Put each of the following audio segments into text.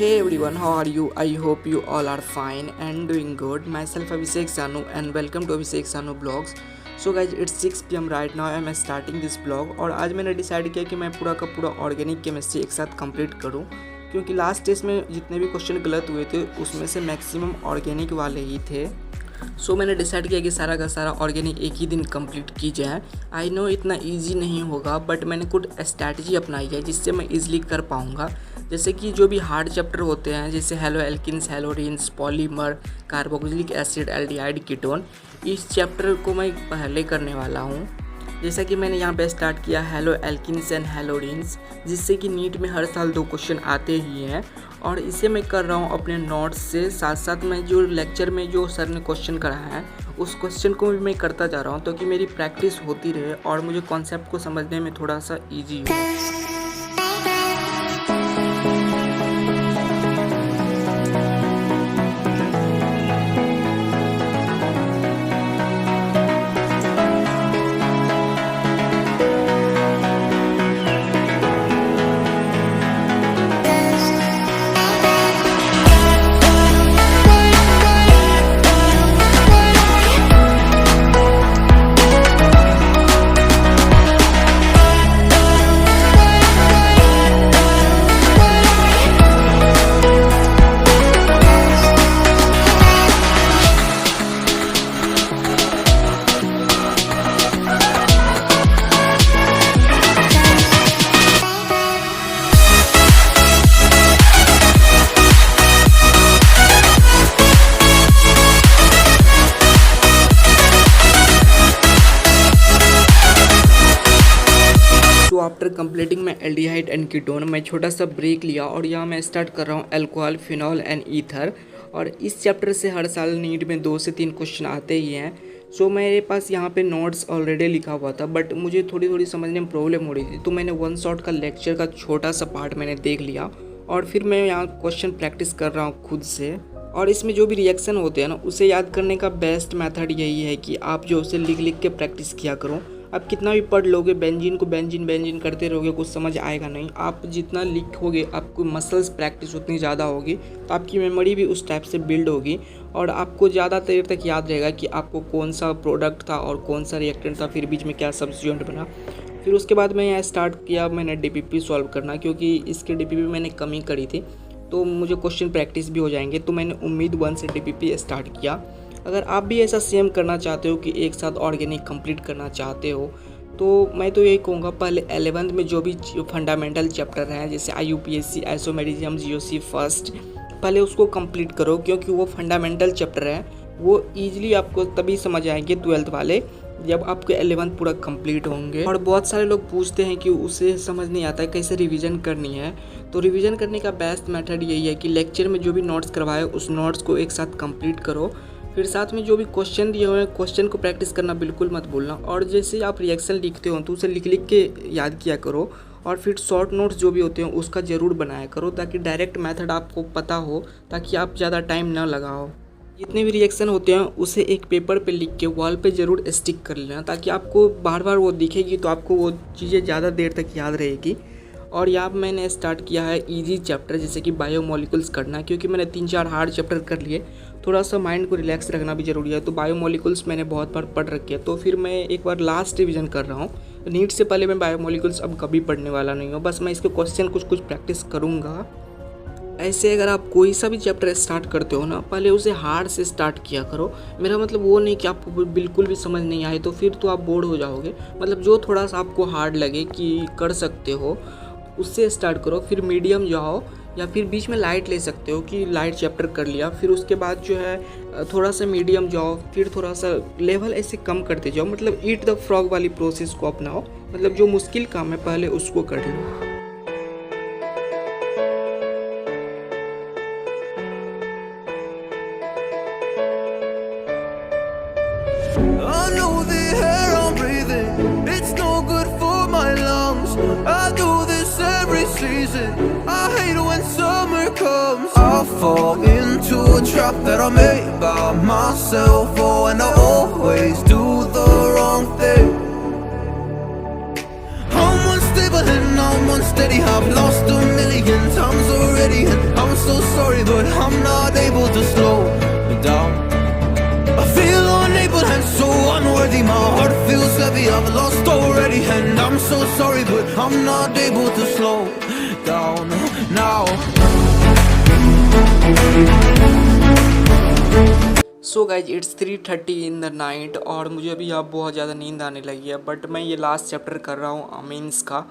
hey everyone, how are you? I hope you all are fine and doing good. Myself Abhishek Sanu and welcome to Abhishek Sanu Vlogs. So guys, it's 6 PM right now. I am starting this vlog और आज मैंने decide किया कि मैं पूरा का पूरा organic chemistry एक साथ कंप्लीट करूं, क्योंकि लास्ट टेस्ट में जितने भी क्वेश्चन गलत हुए थे उसमें से मैक्सिमम ऑर्गेनिक वाले ही थे। सो मैंने डिसाइड किया कि सारा का सारा ऑर्गेनिक एक ही दिन कंप्लीट की जाए। आई नो इतना इजी नहीं होगा, बट मैंने कुछ स्ट्रैटेजी अपनाई है जिससे मैं इजीली कर पाऊँगा। जैसे कि जो भी हार्ड चैप्टर होते हैं, जैसे haloalkanes, haloarenes, polymer, carboxylic acid, aldehyde, ketone, इस चैप्टर को मैं पहले करने वाला हूँ। जैसा कि मैंने यहाँ पे स्टार्ट किया हेलो एल्किन्स एंड हेलोरिन्स, जिससे कि नीट में हर साल 2 क्वेश्चन आते ही हैं और इसे मैं कर रहा हूँ अपने नोट्स से। साथ साथ मैं जो लेक्चर में जो सर ने क्वेश्चन कराया है उस क्वेश्चन को भी मैं करता जा रहा हूँ, ताकि मेरी प्रैक्टिस होती रहे और मुझे कॉन्सेप्ट को समझने में थोड़ा सा ईजी हो। आफ्टर कंप्लीटिंग मैं एल्डिहाइड एंड कीटोन, मैं छोटा सा ब्रेक लिया और यहाँ मैं स्टार्ट कर रहा हूँ अल्कोहल, फिनॉल एंड ईथर। और इस चैप्टर से हर साल नीट में 2 से 3 क्वेश्चन आते ही हैं। सो मेरे पास यहाँ पे नोट्स ऑलरेडी लिखा हुआ था, बट मुझे थोड़ी समझने में प्रॉब्लम हो रही थी, तो मैंने वन शॉट का लेक्चर का छोटा सा पार्ट मैंने देख लिया और फिर मैं यहाँ क्वेश्चन प्रैक्टिस कर रहा हूँ खुद से। और इसमें जो भी रिएक्शन होते हैं ना, उसे याद करने का बेस्ट मेथड यही है कि आप जो उसे लिख के प्रैक्टिस किया करो। आप कितना भी पढ़ लोगे, बेंजीन को बेंजीन करते रहोगे, कुछ समझ आएगा नहीं। आप जितना लिखोगे, आपको मसल्स प्रैक्टिस उतनी ज़्यादा होगी, तो आपकी मेमोरी भी उस टाइप से बिल्ड होगी और आपको ज़्यादा देर तक याद रहेगा कि आपको कौन सा प्रोडक्ट था और कौन सा रिएक्टेंट था, फिर बीच में क्या सब्स्टिट्यूएंट बना। फिर उसके बाद मैं यहाँ स्टार्ट किया मैंने DPP सॉल्व करना, क्योंकि इसके DPP मैंने कमी करी थी, तो मुझे क्वेश्चन प्रैक्टिस भी हो जाएंगे। तो मैंने उम्मीद 1 से DPP स्टार्ट किया। अगर आप भी ऐसा सेम करना चाहते हो कि एक साथ ऑर्गेनिक कंप्लीट करना चाहते हो, तो मैं तो यही कहूँगा पहले 11th में जो भी फंडामेंटल चैप्टर हैं, जैसे IUPAC, आइसोमेरिज्म, GOC फर्स्ट, पहले उसको कंप्लीट करो, क्योंकि वो फंडामेंटल चैप्टर है। वो ईजिली आपको तभी समझ आएंगे 12th वाले, जब आपके 11th पूरा कंप्लीट होंगे। और बहुत सारे लोग पूछते हैं कि उसे समझ नहीं आता है कैसे रिवीजन करनी है। तो रिवीजन करने का बेस्ट मेथड यही है कि लेक्चर में जो भी नोट्स करवाए उस नोट्स को एक साथ कंप्लीट करो। फिर साथ में जो भी क्वेश्चन दिए हुए हैं, क्वेश्चन को प्रैक्टिस करना बिल्कुल मत भूलना। और जैसे आप रिएक्शन लिखते हो तो उसे लिख के याद किया करो। और फिर शॉर्ट नोट्स जो भी होते हैं उसका ज़रूर बनाया करो, ताकि डायरेक्ट मेथड आपको पता हो, ताकि आप ज़्यादा टाइम ना लगाओ। जितने भी रिएक्शन होते हैं उसे एक पेपर पे लिख के वॉल पे ज़रूर स्टिक कर लेना, ताकि आपको बार बार वो दिखेगी, तो आपको वो चीज़ें ज़्यादा देर तक याद रहेगी। और यहाँ मैंने स्टार्ट किया है इजी चैप्टर, जैसे कि बायोमोलिकुल्स करना, क्योंकि मैंने 3-4 हार्ड चैप्टर कर लिए। थोड़ा सा माइंड को रिलैक्स रखना भी ज़रूरी है, तो बायोमोलिकुल्स मैंने बहुत बार पढ़ रखे हैं, तो फिर मैं एक बार लास्ट रिवीजन कर रहा हूँ। नीट से पहले मैं बायोमोलिकुल्स अब कभी पढ़ने वाला नहीं हूँ, बस मैं इसके क्वेश्चन कुछ प्रैक्टिस करूँगा। ऐसे अगर आप कोई सा भी चैप्टर स्टार्ट करते हो ना, पहले उसे हार्ड से स्टार्ट किया करो। मेरा मतलब वो नहीं कि आपको बिल्कुल भी समझ नहीं आए, तो फिर तो आप बोर हो जाओगे। मतलब जो थोड़ा सा आपको हार्ड लगे कि कर सकते हो, उससे स्टार्ट करो। फिर मीडियम जाओ, या फिर बीच में लाइट ले सकते हो कि लाइट चैप्टर कर लिया, फिर उसके बाद जो है थोड़ा सा मीडियम जाओ, फिर थोड़ा सा लेवल ऐसे कम करते जाओ। मतलब ईट द फ्रॉग वाली प्रोसेस को अपनाओ। मतलब जो मुश्किल काम है पहले उसको कर लो। I know the air I'm breathing, it's no good for my lungs. I do this every season, I hate when summer comes. I fall into a trap that I made by myself. Oh, and I always do the wrong thing. I'm unstable and I'm unsteady, I've lost a million times already, and I'm so so sorry, but I'm not able to slow down now. So guys it's 3:30 in the night और मुझे अभी यहाँ बहुत ज़्यादा नींद आने लगी है। बट मैं ये लास्ट चैप्टर कर रहा हूँ अमीन्स का।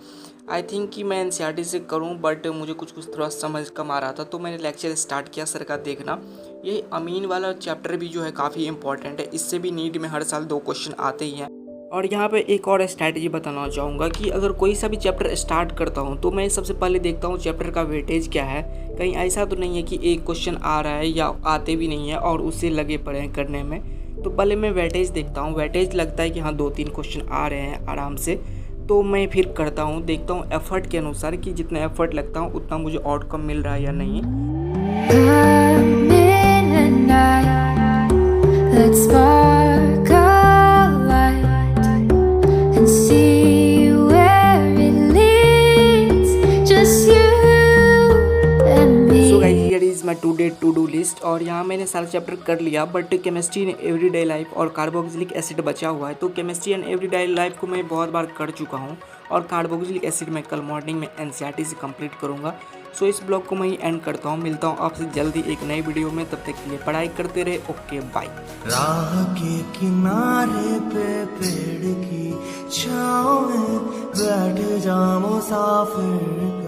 आई थिंक कि मैं एनसीईआरटी से करूँ, बट मुझे कुछ थोड़ा समझ कम आ रहा था, तो मैंने लेक्चर स्टार्ट किया। सर का देखना, ये अमीन वाला चैप्टर भी जो है काफ़ी इंपॉर्टेंट है। इससे भी नीट में हर साल 2 क्वेश्चन आते ही हैं। और यहाँ पे एक और स्ट्रैटेजी बताना चाहूँगा कि अगर कोई सा भी चैप्टर स्टार्ट करता हूँ तो मैं सबसे पहले देखता हूँ चैप्टर का वेटेज क्या है। कहीं ऐसा तो नहीं है कि एक क्वेश्चन आ रहा है या आते भी नहीं है और उससे लगे पड़े हैं करने में। तो पहले मैं वेटेज देखता हूँ। वेटेज लगता है कि हाँ 2-3 क्वेश्चन आ रहे हैं आराम से, तो मैं फिर करता हूँ। देखता हूँ एफर्ट के अनुसार कि जितना एफर्ट लगता हूँ उतना मुझे आउटकम मिल रहा है या नहीं। माई टू डू लिस्ट। और यहाँ मैंने सारा चैप्टर कर लिया, but chemistry and everyday life और कार्बोक्सिलिक एसिड बचा हुआ है। तो केमिस्ट्री एंड एवरीडे लाइफ को मैं बहुत बार कर चुका हूँ और कार्बोक्सिलिक एसिड मैं कल मॉर्निंग में एनसीईआरटी से कंप्लीट करूँगा। सो इस ब्लॉग को मैं ही एंड करता हूँ। मिलता हूँ आपसे जल्दी एक नई वीडियो में, तब तक के लिए पढ़ाई करते रहे। Okay bye. राह के किनारे पे पेड़ की छाँव में बैठ जा मुसाफिर।